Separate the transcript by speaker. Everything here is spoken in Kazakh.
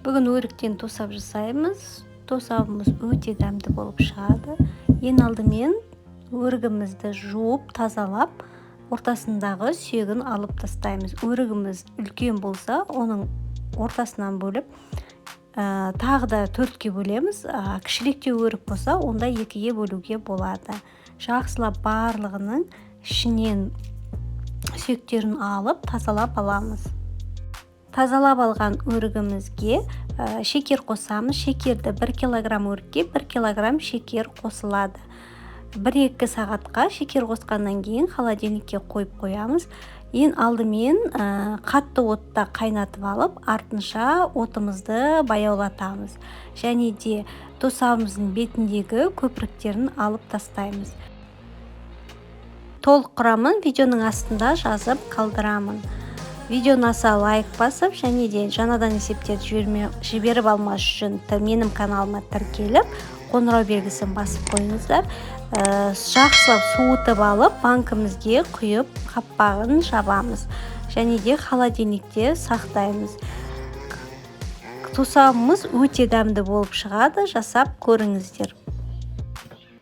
Speaker 1: Бүгін өріктен тосап жасаймыз. Тосабымыз өте дәмді болып шығады. Ең алдымен өрігімізді жуып, тазалап, ортасындағы сүйегін алып тастаймыз. Өрігіміз үлкен болса, оның ортасынан бөліп, тағы да 4-ке бөлеміз. Кішіректеу өрік болса, онда 2-ге бөлуге болады. Жақсылап барлығының ішінен сүйектерін алып, тазалап аламыз. Тазалап алған өрігімізге шекер қосамыз. Шекерді 1 килограмм өрікке 1 килограмм шекер қосылады. 1-2 сағатқа шекер қосқаннан кейін холодильникке қойып қоямыз. Ең алдымен қатты отта қайнатып алып, артынша отымызды баяулатамыз. Және де тосабымыздың бетіндегі көпіріктерін алып тастаймыз. Толық құрамын видеоның астында жазып қалдырамын. Видео ұнаса лайк басып, және де жаңадан есептерді жіберіп алмас үшін менің каналыма тіркеліп, қоңырау белгісін басып қойыңыздар. Жақсылап суытып алып, банкімізге құйып, қақпағын жабамыз. Және де холодильникте сақтаймыз. Тосабымыз өте дәмді болып шығады, жасап көріңіздер.